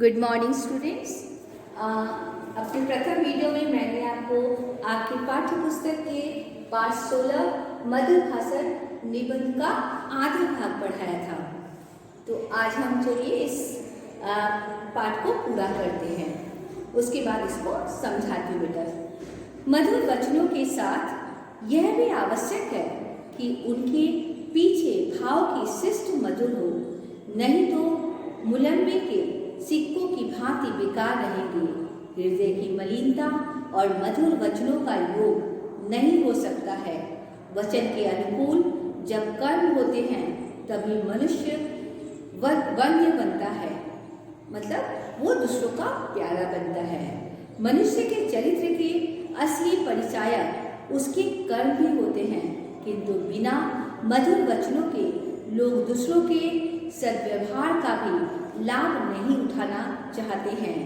Good morning students. अपने प्रथम video में मैंने आपको आपके पाठ्य पुस्तक के पाठ 16 मधुर भाषण निबंध का आधा भाग पढ़ाया था। तो आज हम चलिए इस पाठ को पूरा करते हैं, उसके बाद इसको समझाती हूँ बेटा। मधुर वचनों के साथ यह भी आवश्यक है कि उनके पीछे भाव की शिष्ट मधुर हो, नहीं तो मुलम्बे के सिक्कों की भांति बेकार रहेंगे। हृदय की मलिनता और मधुर वचनों का योग नहीं हो सकता है। वचन के अनुकूल जब कर्म होते हैं तभी मनुष्य वन्य बनता है, मतलब वो दूसरों का प्यारा बनता है। मनुष्य के चरित्र के असली परिचायक उसके कर्म भी होते हैं, किंतु बिना मधुर वचनों के लोग दूसरों के सद्व्यवहार का भी लाभ नहीं उठाना चाहते हैं।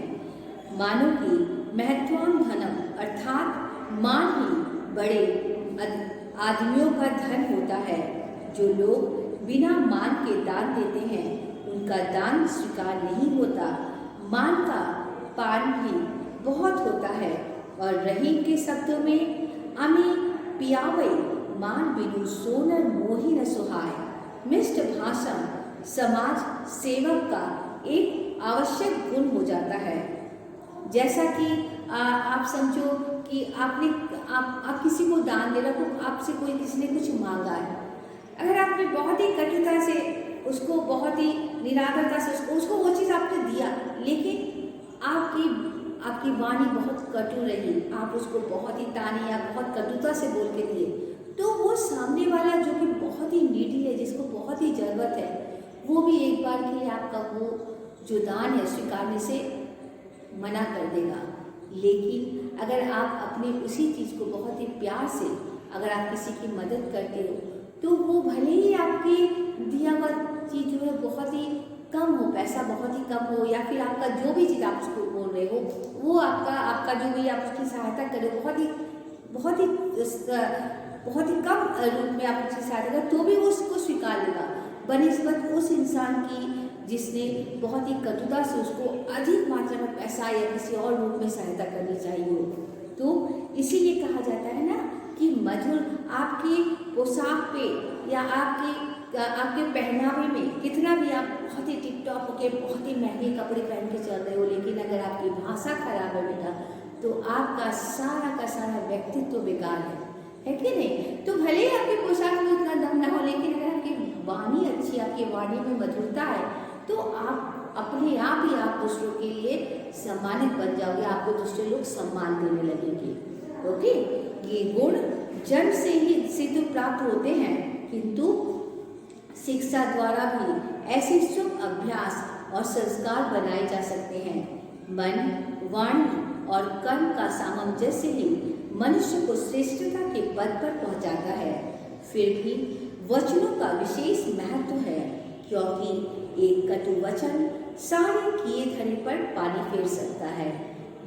मानव की महत्वान धनम अर्थात मान ही बड़े आदमियों का धन होता है। जो लोग बिना मान के दान देते हैं उनका दान स्वीकार नहीं होता। मान का पान भी बहुत होता है। और रहीम के शब्दों में अमी पियावे मान बिनु सोनर मोही न सुहाय। मिष्ट भाषण समाज सेवक का एक आवश्यक गुण हो जाता है। जैसा कि आप समझो कि आप किसी को दान दे रहे हो, आपसे किसी ने कुछ मांगा है। अगर आपने बहुत ही कटुता से उसको, बहुत ही निरादरता से उसको वो चीज़ आपने दिया, लेकिन आपकी वाणी बहुत कटु रही, आप उसको बहुत ही ताने या बहुत कटुता से बोल के दिए, तो वो सामने वाला जो कि बहुत ही नीडी है, जिसको बहुत ही ज़रूरत है, वो भी एक बार के लिए आपका वो जो दान है स्वीकारने से मना कर देगा। लेकिन अगर आप अपनी उसी चीज़ को बहुत ही प्यार से अगर आप किसी की मदद करते हो, तो वो भले ही आपके दिया हुआ चीज़ जो है बहुत ही कम हो, पैसा बहुत ही कम हो, या फिर आपका जो भी चीज़ आप उसको बोल रहे हो वो आपका जो भी आप उसकी सहायता करें बहुत ही कम रूप में आप उसकी सहायता करें, तो भी वो उसको स्वीकार लेगा बनिस्बत उस इंसान की जिसने बहुत ही कटुता से उसको अधिक मात्रा में पैसा या किसी और रूप में सहायता करनी चाहिए। तो इसीलिए कहा जाता है ना कि मधुर आपके पोशाक पे या आपके पहनावे में कितना भी आप बहुत ही टिप टॉप होके बहुत ही महंगे कपड़े पहन के चल रहे हो, लेकिन अगर आपकी भाषा खराब है बेटा, तो आपका सारा का सारा व्यक्तित्व बेकार है कि नहीं। तो भले ही आपके पोशाक में उतना दम ना हो, लेकिन अगर आपकी वाणी अच्छी, आपकी वाणी में मधुरता है, तो आप अपने आप ही आप दूसरों के लिए सम्मानित बन जाओगे, आपको दूसरे लोग सम्मान देने लगेंगे। ओके, ये गुण जन्म से ही सिद्ध प्राप्त होते हैं, किंतु शिक्षा द्वारा भी ऐसे शुभ अभ्यास और संस्कार बनाए जा सकते हैं। मन, वाणी और कर्म का सामंजस्य ही मनुष्य को श्रेष्ठता के पद पर पहुंचाता है। फिर भी वचनों का विशेष महत्व है, क्योंकि एक कटु वचन सारे किए धरे पर पानी फेर सकता है।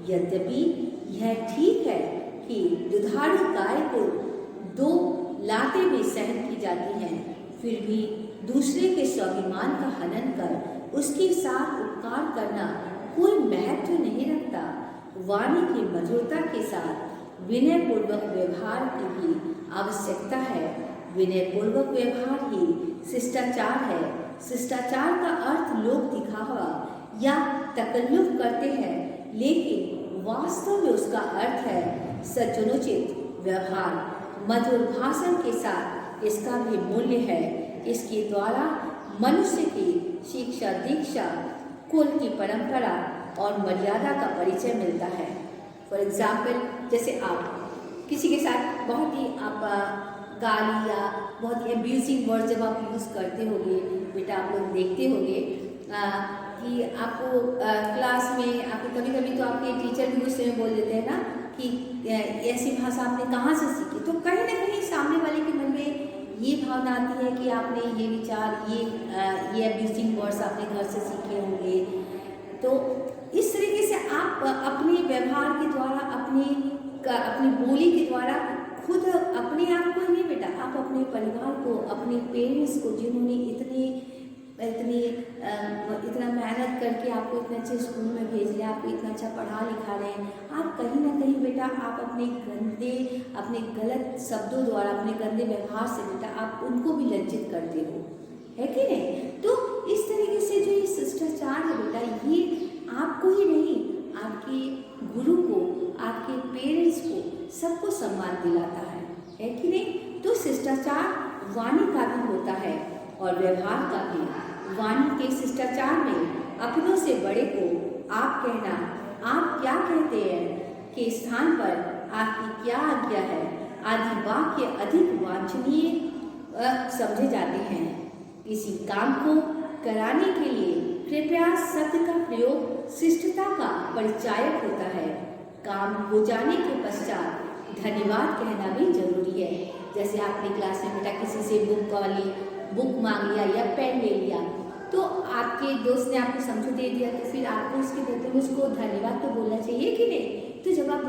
यद्यपि यह ठीक है कि दुधारू गाय को 2 लातें भी सहन की जाती हैं, फिर भी दूसरे के स्वाभिमान का हनन कर उसके साथ उपकार करना कोई महत्व नहीं रखता। वाणी की मधुरता के साथ विनय पूर्वक व्यवहार की भी आवश्यकता है। विनय पूर्वक व्यवहार ही शिष्टाचार है। शिष्टाचार का अर्थ लोग दिखावा या तकल्लुफ करते हैं, लेकिन वास्तव में उसका अर्थ है सज्जनोचित व्यवहार। मधुर भाषण के साथ इसका भी मूल्य है। इसके द्वारा मनुष्य की शिक्षा, दीक्षा, कुल की परंपरा और मर्यादा का परिचय मिलता है। फॉर एग्जाम्पल, जैसे आप किसी के साथ बहुत ही आप गाली या बहुत ही एब्यूजिंग वर्ड जब आप यूज़ करते होगे बेटा, आप लोग देखते होगे कि आपको क्लास में आपको कभी तो आपके टीचर भी गुस्से में बोल देते हैं ना कि ऐसी भाषा आपने कहाँ से सीखी। तो कहीं ना कहीं सामने वाले के मन में ये भावना आती है कि आपने ये विचार, ये एब्यूजिंग वर्ड्स आपने घर से सीखे होंगे। तो इस तरीके से आप अपने व्यवहार के द्वारा, अपनी बोली के द्वारा खुद अपने आप को ही नहीं बेटा, आप अपने परिवार को, अपने पेरेंट्स को, जिन्होंने इतने इतना मेहनत करके आपको इतने अच्छे स्कूल में भेज रहे हैं, आपको इतना अच्छा पढ़ा लिखा रहे हैं, आप कहीं ना कहीं बेटा आप अपने गलत शब्दों द्वारा, अपने गंदे व्यवहार से बेटा आप उनको भी लज्जित करते हो, है कि नहीं। तो इस तरीके से जो ये शिष्टाचार है बेटा, ये आपको ही नहीं, आपके गुरु को, आपके पेरेंट्स को, सबको सम्मान दिलाता है कि नहीं। तो शिष्टाचार वाणी का भी होता है और व्यवहार का भी। वाणी के शिष्टाचार में अपनों से बड़े को आप कहना, आप क्या कहते हैं के स्थान पर आपकी क्या आज्ञा है आदि वाक्य अधिक वांछनीय समझे जाते हैं। किसी काम को कराने के लिए कृपया शब्द का प्रयोग शिष्टता का परिचायक होता है। काम हो जाने के पश्चात धन्यवाद कहना भी जरूरी है। जैसे आपने क्लास में बेटा किसी से बुक मांग लिया या पेन ले लिया, तो आपके दोस्त ने आपको समझो दे दिया, तो फिर आपको उसके बदले में उसको धन्यवाद तो बोलना चाहिए कि नहीं। तो जब आप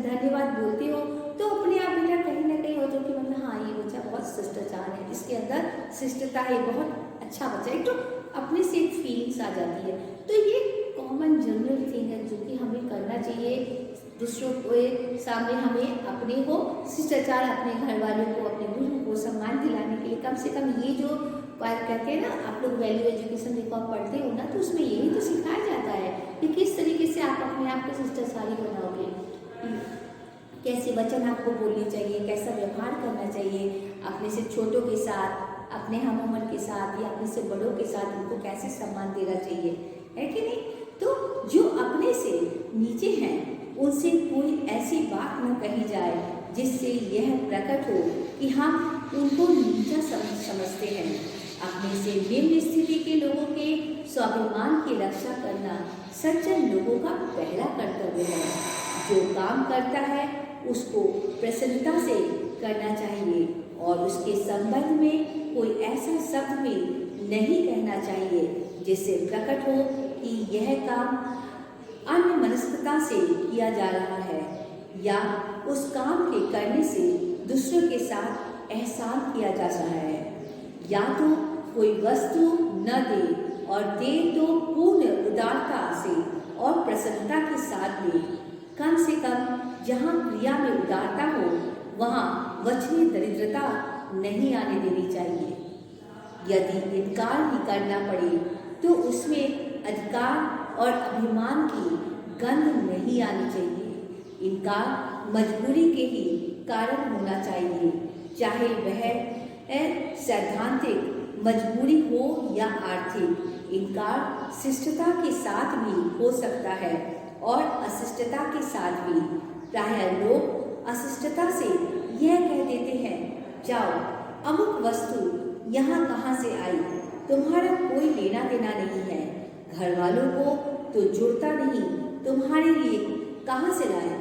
धन्यवाद बोलते हो तो अपने आप बेटा कहीं ना कहीं हो जो कि मतलब हाँ ये बच्चा बहुत शिष्टाचार है, इसके अंदर शिष्टता है, बहुत अच्छा बच्चा है, तो अपने से एक फीलिंग्स आ जाती है। तो ये कॉमन जनरल थिंग है जो कि हमें करना चाहिए। दूसरों के सामने हमें अपने को शिष्टाचार, अपने घर वालों को, अपने गुरु को सम्मान दिलाने के लिए कम से कम ये जो कहते हैं ना, आप लोग वैल्यू एजुकेशन देखो आप पढ़ते हो ना, तो उसमें यही तो सिखाया जाता है कि किस तरीके से आप अपने आप को शिष्टाचारी बनाओगे, कैसे वचन आपको बोलने चाहिए, कैसा व्यवहार करना चाहिए अपने से छोटों के साथ, अपने हम उम्र के साथ या अपने से बड़ों के साथ, उनको कैसे सम्मान देना चाहिए, है कि नहीं। तो जो अपने से नीचे हैं उनसे कोई ऐसी बात न कही जाए जिससे यह प्रकट हो कि हम उनको नीचा समझते हैं। अपने से निम्न स्थिति के लोगों के स्वाभिमान की रक्षा करना सज्जन लोगों का पहला कर्तव्य है। जो काम करता है उसको प्रसन्नता से करना चाहिए और उसके संबंध में कोई ऐसा शब्द भी नहीं कहना चाहिए जिससे प्रकट हो कि यह काम अन्य मनस्कता से किया जा रहा है या उस काम के करने से दूसरों के साथ एहसान किया जा रहा है। या तो कोई वस्तु न दे और दे तो पूर्ण उदारता से और प्रसन्नता के साथ दे। कम से कम जहाँ क्रिया में उदारता हो वहाँ वचनीय दरिद्रता नहीं आने देनी चाहिए। यदि इनकार ही करना पड़े तो उसमें अधिकार और अभिमान की गंध नहीं आनी चाहिए। इनकार मजबूरी के ही कारण होना चाहिए, चाहे वह सैद्धांतिक मजबूरी हो या आर्थिक। इनकार शिष्टता के साथ भी हो सकता है और अशिष्टता के साथ भी। प्रायः लोग अशिष्टता से यह कह देते हैं, जाओ अमुक वस्तु यहाँ कहाँ से आई, तुम्हारा कोई लेना देना नहीं है। घर वालों को तो जुड़ता नहीं, तुम्हारे लिए कहाँ से लाए।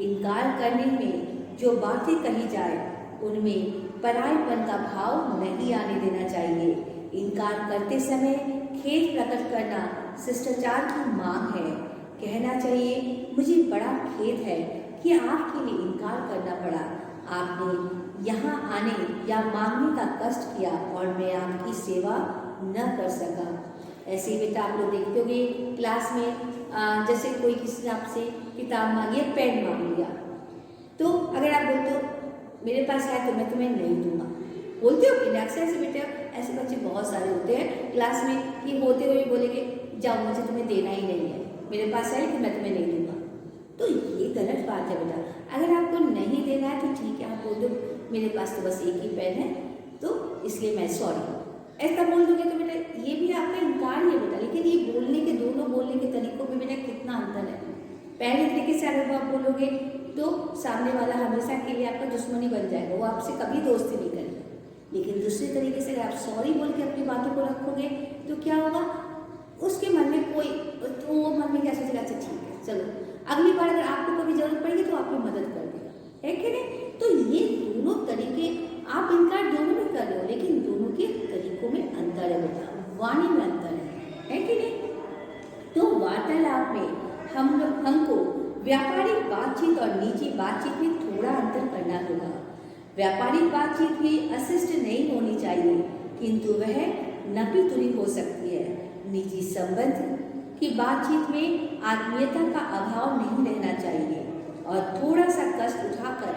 इनकार करने में जो बातें कही जाए उनमें परायपन का भाव नहीं आने देना चाहिए। इनकार करते समय खेद प्रकट करना शिष्टाचार की मांग है। कहना चाहिए, मुझे बड़ा खेद है कि आपके लिए इनकार करना पड़ा। आपने यहाँ आने या मांगने का कष्ट किया और मैं आपकी सेवा न कर सका। ऐसे ही बेटा आप लोग देखते होंगे क्लास में जैसे कोई किसी ने आपसे किताब मांगी या पेन मांग लिया, तो अगर आप बोलते हो मेरे पास है तो मैं तुम्हें नहीं दूंगा, बोलते हो कि अक्सर ऐसे बेटे, ऐसे बच्चे बहुत सारे होते हैं क्लास में कि होते हुए बोलेंगे जाओ मुझे तुम्हें देना ही नहीं है, मेरे पास है तो मैं तुम्हें नहीं दूंगा। तो ये गलत बात है बेटा। अगर आपको नहीं देना है तो ठीक है, आप बोल दो मेरे पास तो बस एक ही पेन है तो इसलिए मैं सॉरी, ऐसा बोल दोगे तो बेटा ये भी आपका इनकार ही है बेटा। लेकिन ये बोलने के दोनों बोलने के तरीकों में बेटा कितना अंतर है। पहले तरीके से अगर आप बोलोगे तो सामने वाला हमेशा के लिए आपका दुश्मनी बन जाएगा, वो आपसे कभी दोस्ती नहीं करेगा। लेकिन दूसरे तरीके से अगर आप सॉरी बोल के अपनी बातों को रखोगे तो क्या होगा, उसके मन में कोई तो वो मन में क्या सोचेगा, अच्छा ठीक है चलो अगली बार अगर आपको कभी जरूरत पड़ेगी तो आपकी मदद कर देगा, है कि नहीं। तो ये दोनों तरीके आप इनकार दोनों में कर रहे हो, लेकिन दोनों के तरीकों में अंतर है बेटा, वाणी में अंतर है कि नहीं। तो वार्तालाप में हमको व्यापारिक बातचीत और निजी बातचीत में थोड़ा अंतर करना होगा। व्यापारिक बातचीत भी अशिष्ट नहीं होनी चाहिए, किंतु वह नपी तुली हो सकती है। निजी संबंध की बातचीत में आत्मीयता का अभाव नहीं रहना चाहिए और थोड़ा सा कष्ट उठाकर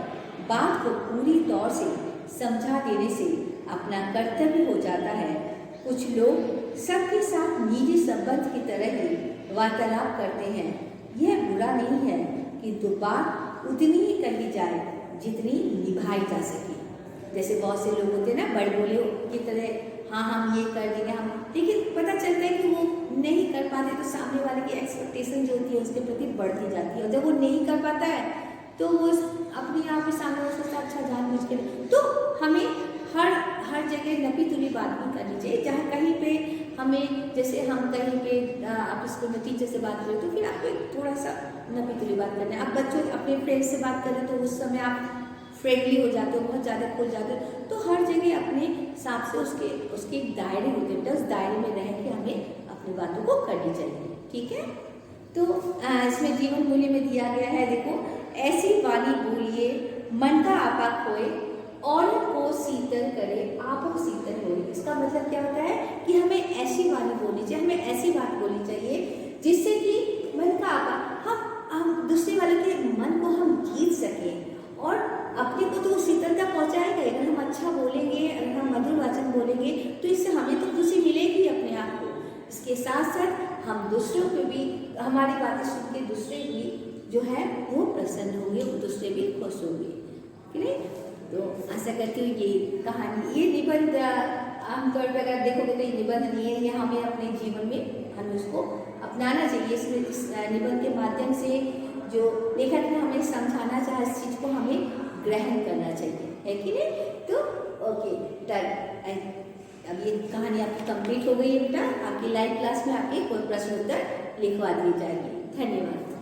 बात को पूरी तौर से समझा देने से अपना कर्तव्य हो जाता है। कुछ लोग सबके साथ निजी संबंध की तरह ही वार्तालाप करते हैं। यह बुरा नहीं है, किंतु बात उतनी ही कही जाए जितनी निभाई जा सके। जैसे बहुत से लोग होते हैं ना, बड़े बोले की तरह, हाँ हम ये कर देंगे हम, लेकिन पता चलता है कि वो नहीं कर पाते तो सामने वाले की एक्सपेक्टेशन जो होती है उसके प्रति बढ़ती जाती है, और जब वो नहीं कर पाता है तो वो अपने आप ही सामने वाले सोचता अच्छा जानबूझ के। तो हमें हर जगह नपी तुली बात नहीं करनी चाहिए। जहाँ कहीं पे हमें, जैसे हम कहीं पे आप स्कूल में टीचर से बात करें तो फिर आपको थोड़ा सा नपी तुली बात करना है। आप बच्चों अपने फ्रेंड्स से बात करें तो उस समय आप फ्रेंडली हो जाते हो, बहुत ज़्यादा खुल जाते हो। तो हर जगह अपने हिसाब से उसके दायरे होते हैं, उस दायरे में रह के हमें अपनी बातों को करनी चाहिए। ठीक है, तो इसमें जीवन मूल्य में दिया गया है, देखो, ऐसी वाणी बोलिए मन का आपा खोए और को शीतल करे आप शीतल हो। इसका मतलब क्या होता है कि हमें ऐसी वाणी बोलनी चाहिए, हमें ऐसी बात बोलनी चाहिए जिससे कि मन का आपा, हम दूसरे वाले के मन को हम जीत सकें और अपने को तो शीतलता पहुंचाएगा। अगर हम अच्छा बोलेंगे, अगर हम मधुर वचन बोलेंगे तो इससे हमें तो खुशी मिलेगी अपने आप को। इसके साथ साथ हम दूसरों को भी, हमारी बातें सुन के दूसरे भी जो है वो प्रसन्न होंगे, वो दूसरे भी खुश होंगे। ठीक है, तो आशा करती हूँ ये कहानी, ये निबंध आमतौर पर अगर देखोगे तो ये निबंध नहीं है, ये हमें अपने जीवन में हमें उसको अपनाना चाहिए। इसमें इस निबंध के माध्यम से जो लेखक ने हमें समझाना चाहा इस चीज़ को हमें ग्रहण करना चाहिए, है कि नहीं। तो ओके डन, अब ये कहानी आपकी कंप्लीट हो गई है बेटा। आपकी लाइव क्लास में आपके कोई प्रश्न उत्तर लिखवा दिए जाएंगे। धन्यवाद।